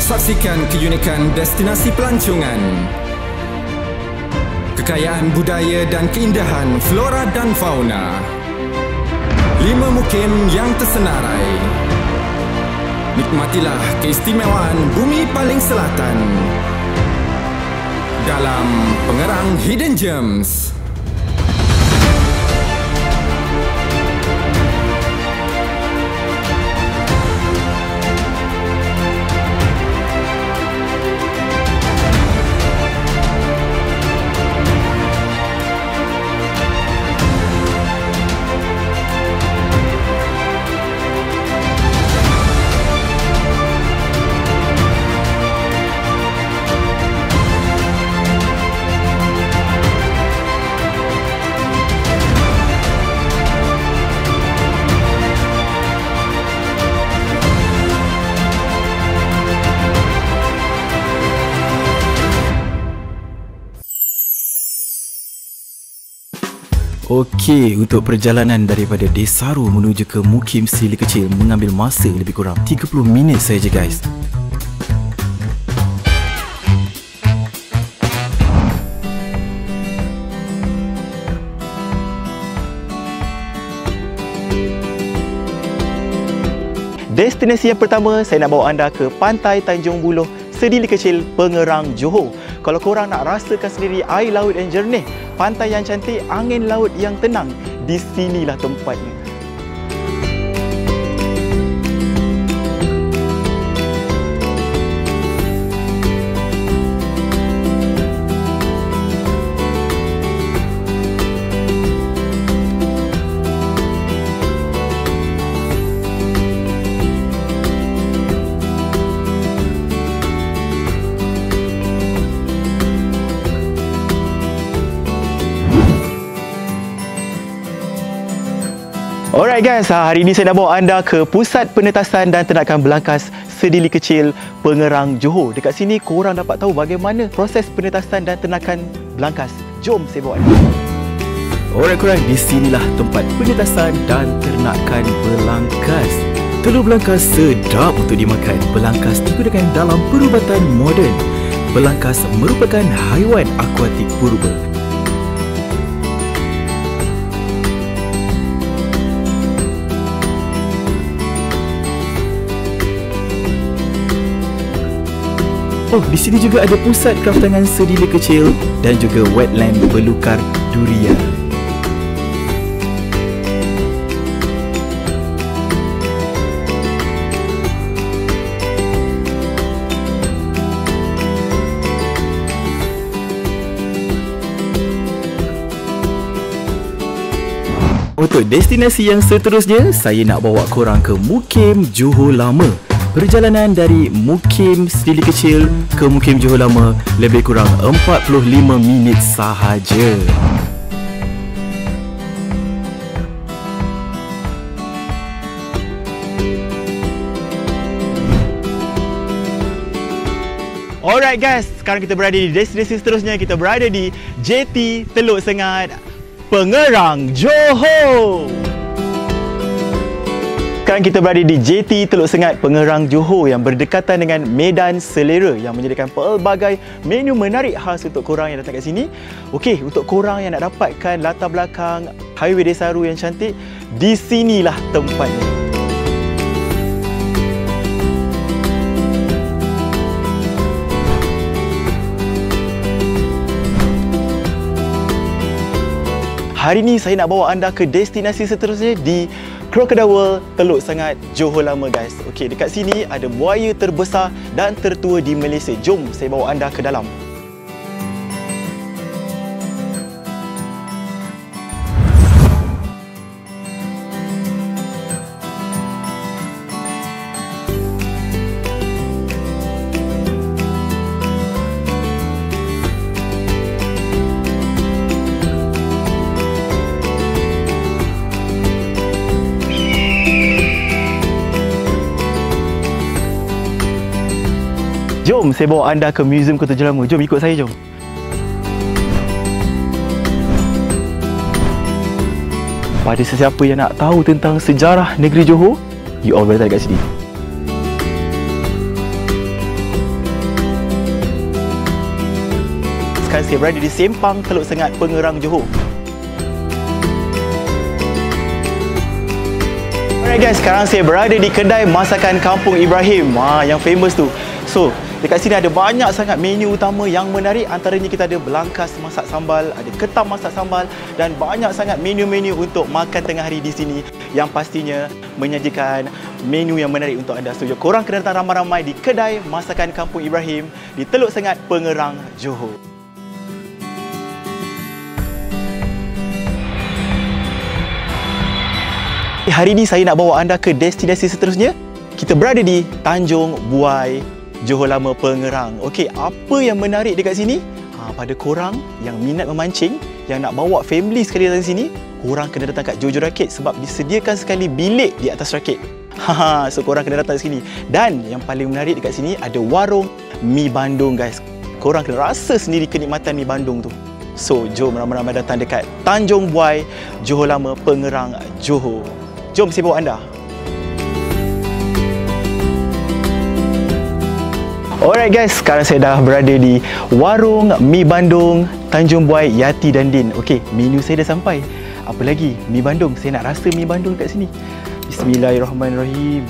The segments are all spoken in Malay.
Saksikan keunikan destinasi pelancongan, kekayaan budaya dan keindahan flora dan fauna. 5 mukim yang tersenarai. Nikmatilah keistimewaan bumi paling selatan dalam Pengerang Hidden Gems. Okey, untuk perjalanan daripada Desaru menuju ke Mukim Sili Kecil mengambil masa lebih kurang 30 minit saja guys. Destinasi yang pertama, saya nak bawa anda ke Pantai Tanjung Buloh, Sedili Kecil, Pengerang, Johor. Kalau korang nak rasakan sendiri air laut yang jernih, pantai yang cantik, angin laut yang tenang, di sinilah tempatnya. Alright guys, hari ini saya nak bawa anda ke Pusat Penetasan dan Ternakan Belangkas Sedili Kecil, Pengerang, Johor. Dekat sini korang dapat tahu bagaimana proses penetasan dan ternakan belangkas. Jom saya bawa anda. Alright korang, di sinilah tempat penetasan dan ternakan belangkas. Telur belangkas sedap untuk dimakan. Belangkas digunakan dalam perubatan moden. Belangkas merupakan haiwan akuatik purba. Oh, di sini juga ada pusat kraftangan sedili kecil dan juga wetland belukar durian. Untuk destinasi yang seterusnya, saya nak bawa korang ke Mukim Johor Lama. Perjalanan dari Mukim Sedili Kecil ke Mukim Johor Lama lebih kurang 45 minit sahaja. Alright guys, sekarang kita berada di destinasi seterusnya. Kita berada di JT Teluk Sengat, Pengerang, Johor. Sekarang kita berada di JT Teluk Sengat, Pengerang, Johor yang berdekatan dengan Medan Selera yang menyediakan pelbagai menu menarik khas untuk korang yang datang kat sini. Okey, untuk korang yang nak dapatkan latar belakang Highway Desaru yang cantik, di sinilah tempatnya. Hari ini saya nak bawa anda ke destinasi seterusnya di Crocodile World Teluk Sengat, Johor Lama guys. Okey, dekat sini ada buaya terbesar dan tertua di Malaysia. Jom saya bawa anda ke dalam. Jom saya bawa anda ke Museum Kota Johor Lama. Jom ikut saya, jom. Pada sesiapa yang nak tahu tentang sejarah negeri Johor, you all boleh datang kat sini. sekarang saya berada di Sempang, Teluk Sengat, Pengerang, Johor. Alright guys, sekarang saya berada di kedai masakan Kampung Ibrahim. Yang famous tu. So, dekat sini ada banyak sangat menu utama yang menarik. Antaranya kita ada belangkas masak sambal, ada ketam masak sambal dan banyak sangat menu-menu untuk makan tengah hari di sini yang pastinya menyajikan menu yang menarik untuk anda. So, korang kena datang ramai-ramai di kedai masakan Kampung Ibrahim di Teluk Sengat, Pengerang, Johor. Hari ini saya nak bawa anda ke destinasi seterusnya. Kita berada di Tanjung Buai, Johor Lama, Pengerang. Okey, apa yang menarik dekat sini? Pada korang yang minat memancing, yang nak bawa family sekali datang sini, korang kena datang kat Jojo Rakit sebab disediakan sekali bilik di atas rakit. So korang kena datang sini. Dan yang paling menarik dekat sini ada warung mi bandung guys. Korang kena rasa sendiri kenikmatan mi bandung tu. So jom ramai-ramai datang dekat Tanjung Buai, Johor Lama, Pengerang, Johor. Jom saya bawa anda. Alright guys, sekarang saya dah berada di warung mi bandung Tanjung Buai Yati dan Din. Okey, menu saya dah sampai. Apa lagi? Mi bandung. Saya nak rasa mi bandung kat sini. Bismillahirrahmanirrahim.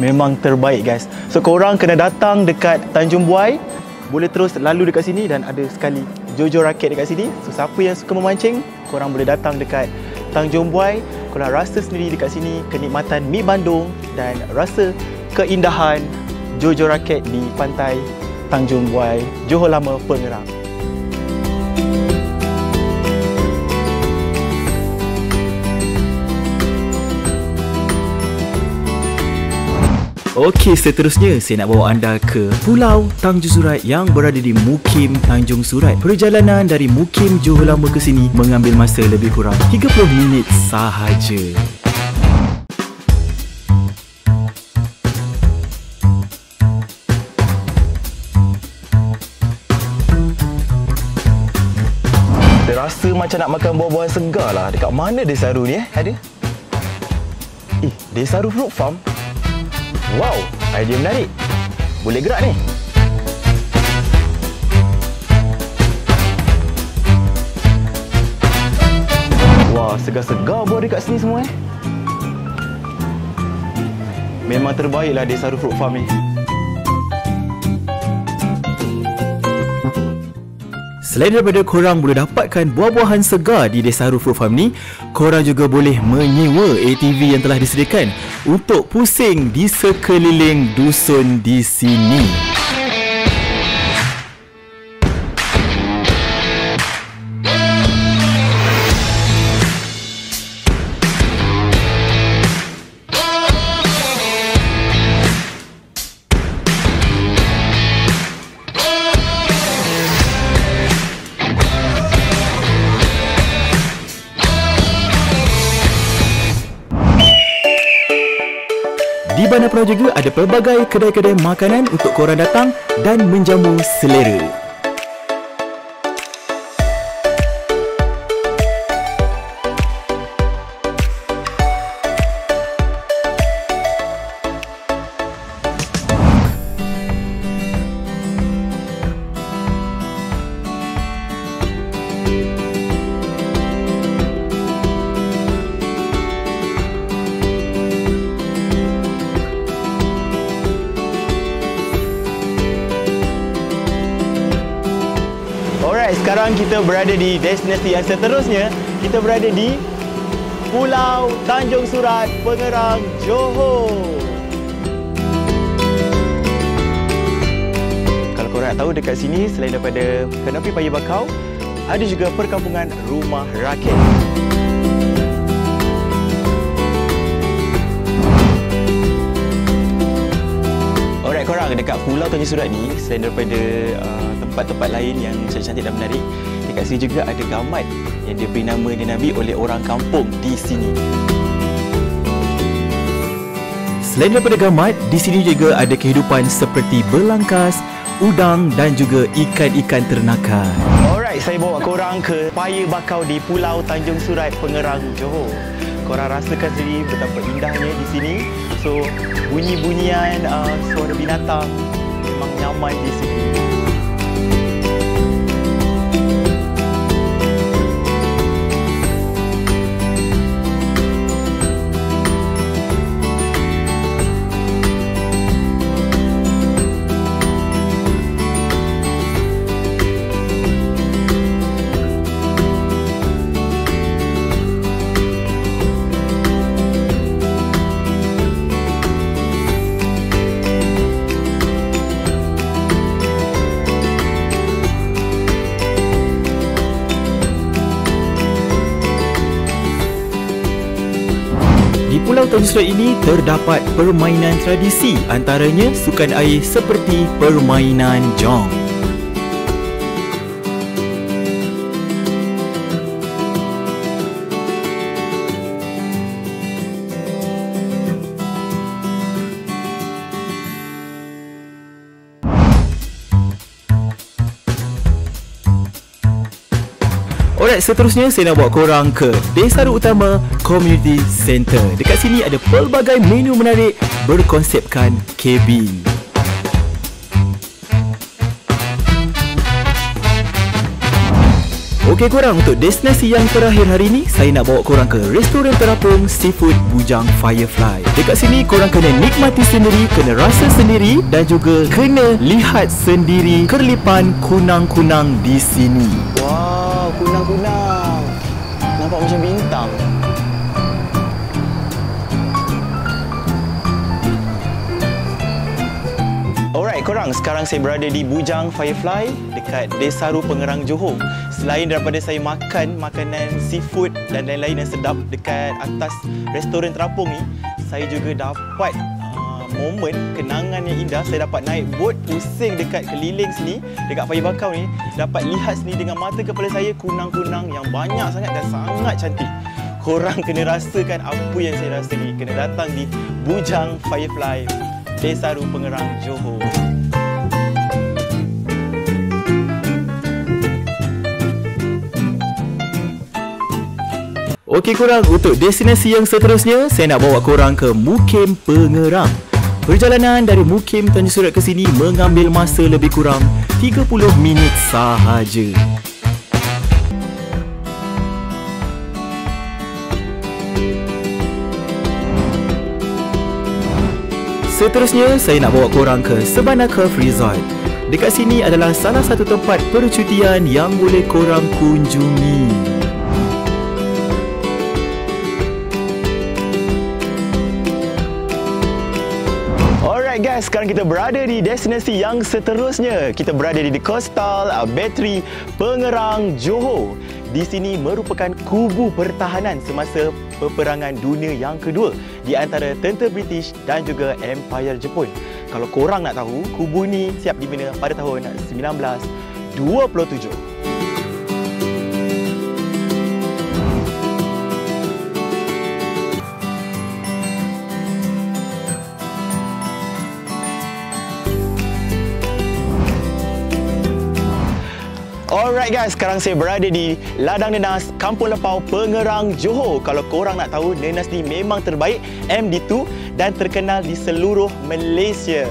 Memang terbaik guys. So korang kena datang dekat Tanjung Buai, boleh terus lalu dekat sini dan ada sekali Jojo Rakit dekat sini. So siapa yang suka memancing, korang boleh datang dekat Tanjung Buai. Korang rasa sendiri dekat sini kenikmatan mi bandung dan rasa keindahan Jojo Rakit di pantai Tanjung Buai, Johor Lama, Pengerang. Okey, seterusnya saya nak bawa anda ke Pulau Tanjung Surat yang berada di Mukim Tanjung Surat. Perjalanan dari Mukim Johor Lama ke sini mengambil masa lebih kurang 30 minit sahaja. Rasa macam nak makan buah-buahan segar lah. Dekat mana Desaru ni ada? Desaru Fruit Farm? Wow, idea menarik. Boleh gerak ni. Wah, segar-segar buah dekat sini semua Memang terbaiklah Desaru Fruit Farm ni. Selain daripada korang boleh dapatkan buah-buahan segar di Desaru Fruit Farm ni, korang juga boleh menyewa ATV yang telah disediakan untuk pusing di sekeliling dusun di sini. Di Bandar Perau juga ada pelbagai kedai-kedai makanan untuk korang datang dan menjamu selera. Sekarang kita berada di destinasi yang seterusnya. Kita berada di Pulau Tanjung Surat, Pengerang, Johor. Kalau korang nak tahu, dekat sini selain daripada Kanopi Paya Bakau, ada juga perkampungan Rumah Rakyat. Alright korang, dekat Pulau Tanjung Surat ni, selain daripada tempat-tempat lain yang cantik-cantik dan menarik, dekat sini juga ada gamat yang diberi nama Nabi oleh orang kampung di sini. Selain daripada gamat, di sini juga ada kehidupan seperti belangkas, udang dan juga ikan-ikan ternakan. Alright, saya bawa korang ke Paya Bakau di Pulau Tanjung Surat, Pengerang, Johor. Korang rasakan sendiri betapa indahnya di sini. So, bunyi-bunyian suara binatang memang nyaman di sini. Di Pulau Tanjung Surat ini terdapat permainan tradisi, antaranya sukan air seperti permainan jong. Alright, seterusnya saya nak bawa korang ke Desaru Utama Community Center. Dekat sini ada pelbagai menu menarik berkonsepkan kabin. Okey korang, untuk destinasi yang terakhir hari ini, saya nak bawa korang ke restoran terapung Seafood Bujang Firefly. Dekat sini korang kena nikmati sendiri, kena rasa sendiri dan juga kena lihat sendiri kerlipan kunang-kunang di sini. Wow, kunang-kunang. Nampak macam bintang. Alright korang, sekarang saya berada di Bujang Firefly dekat Desaru Pengerang, Johor. Selain daripada saya makan makanan seafood dan lain-lain yang sedap dekat atas restoran terapung ni, saya juga dapat momen kenangan yang indah. Saya dapat naik bot pusing dekat keliling sini, dekat Paya Bakau ni. Dapat lihat sini dengan mata kepala saya kunang-kunang yang banyak sangat dan sangat cantik. Korang kena rasakan apa yang saya rasa ni. Kena datang di Bujang Firefly, Desaru Pengerang, Johor. Okey korang, untuk destinasi yang seterusnya, saya nak bawa korang ke Mukim Pengerang. Perjalanan dari Mukim Tanjung Surat ke sini mengambil masa lebih kurang 30 minit sahaja. Seterusnya, saya nak bawa korang ke Sebana Cove Resort. Dekat sini adalah salah satu tempat percutian yang boleh korang kunjungi. Alright guys, sekarang kita berada di destinasi yang seterusnya. Kita berada di The Coastal Battery Pengerang, Johor. Di sini merupakan kubu pertahanan semasa peperangan dunia yang kedua di antara tentera British dan juga Empire Jepun. Kalau korang nak tahu, kubu ni siap dibina pada tahun 1927. Alright guys, sekarang saya berada di Ladang Nenas, Kampung Lepau, Pengerang, Johor. Kalau korang nak tahu, nenas ni memang terbaik, MD2 dan terkenal di seluruh Malaysia.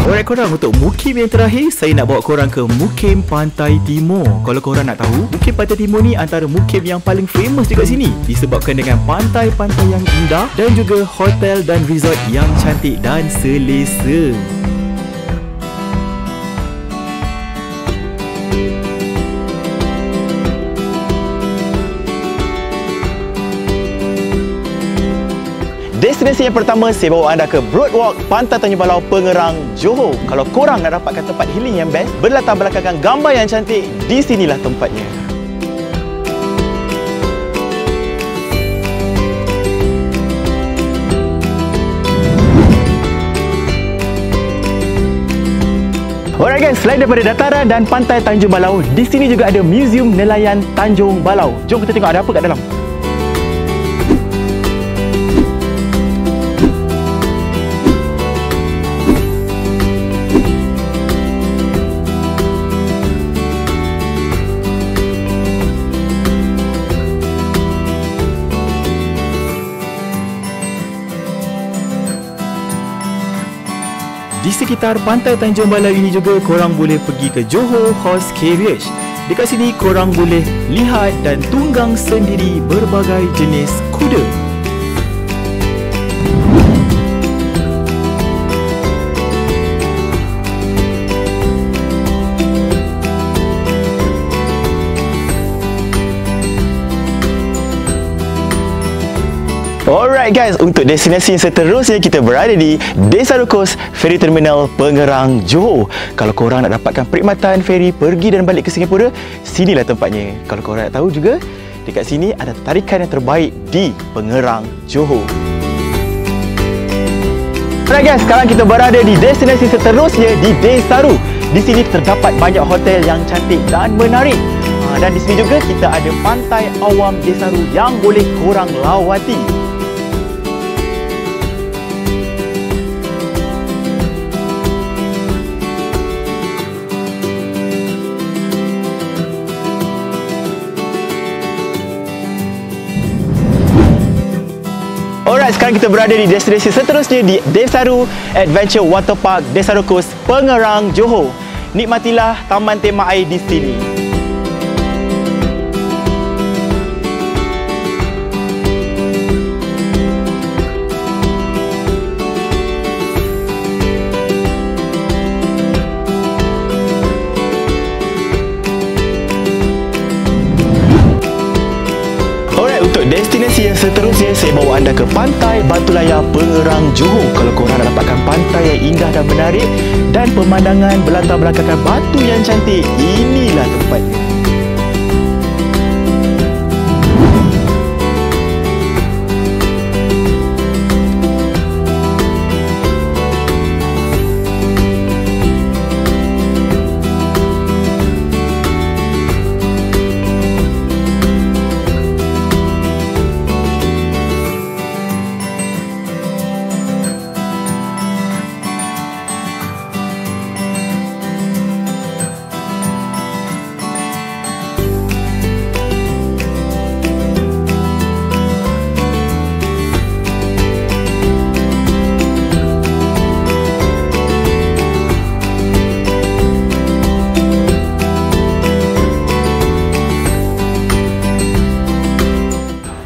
Alright korang, untuk Mukim yang terakhir, saya nak bawa korang ke Mukim Pantai Timur. Kalau korang nak tahu, Mukim Pantai Timur ni antara mukim yang paling famous dekat sini disebabkan dengan pantai-pantai yang indah dan juga hotel dan resort yang cantik dan selesa. Destinasi yang pertama, saya bawa anda ke Broadwalk Pantai Tanjung Balau, Pengerang, Johor. Kalau korang nak dapatkan tempat healing yang best, berlatar belakangkan gambar yang cantik, di sinilah tempatnya. Alright guys, selain daripada dataran dan pantai Tanjung Balau, di sini juga ada Museum Nelayan Tanjung Balau. Jom kita tengok ada apa kat dalam. Di sekitar pantai Tanjung Balai ini juga korang boleh pergi ke Johor Horse Carriage. Dekat sini korang boleh lihat dan tunggang sendiri berbagai jenis kuda. Alright guys, untuk destinasi yang seterusnya kita berada di Desarukos Ferry Terminal Pengerang, Johor. Kalau korang nak dapatkan perkhidmatan feri pergi dan balik ke Singapura, sinilah tempatnya. Kalau korang nak tahu juga, dekat sini ada tarikan yang terbaik di Pengerang, Johor. Alright guys, sekarang kita berada di destinasi seterusnya di Desaru. Di sini terdapat banyak hotel yang cantik dan menarik. Dan di sini juga kita ada Pantai Awam Desaru yang boleh korang lawati. Alright, sekarang kita berada di destinasi seterusnya di Desaru Adventure Waterpark Desarukos Pengerang, Johor. Nikmatilah taman tema air di sini. Destinasi yang seterusnya saya bawa anda ke Pantai Batu Layar Pengerang, Johor. Kalau korang nak dapatkan pantai yang indah dan menarik dan pemandangan berlatar belakangkan batu yang cantik, inilah tempatnya.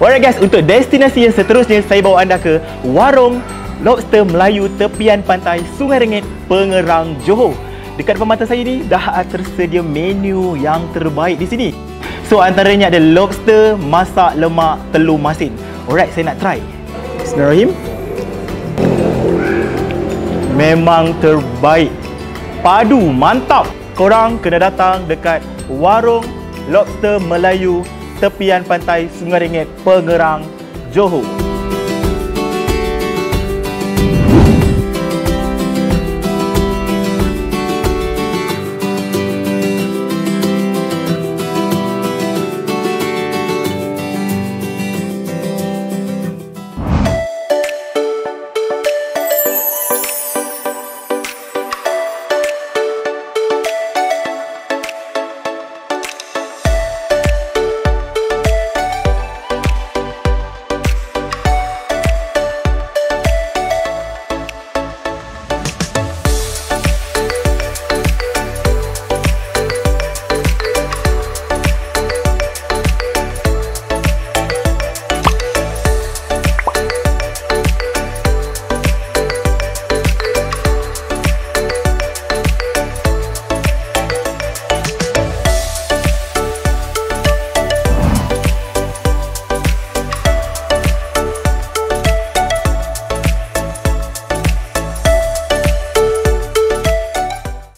Alright guys, untuk destinasi yang seterusnya saya bawa anda ke Warung Lobster Melayu Tepian Pantai Sungai Rengit, Pengerang, Johor. Dekat depan mata saya ni dah tersedia menu yang terbaik di sini. So antaranya ada lobster masak lemak telur masin. Alright, saya nak try. Bismillahirrahmanirrahim. Memang terbaik. Padu, mantap. Korang kena datang dekat Warung Lobster Melayu Tepian Pantai Sungai Rengit, Pengerang, Johor.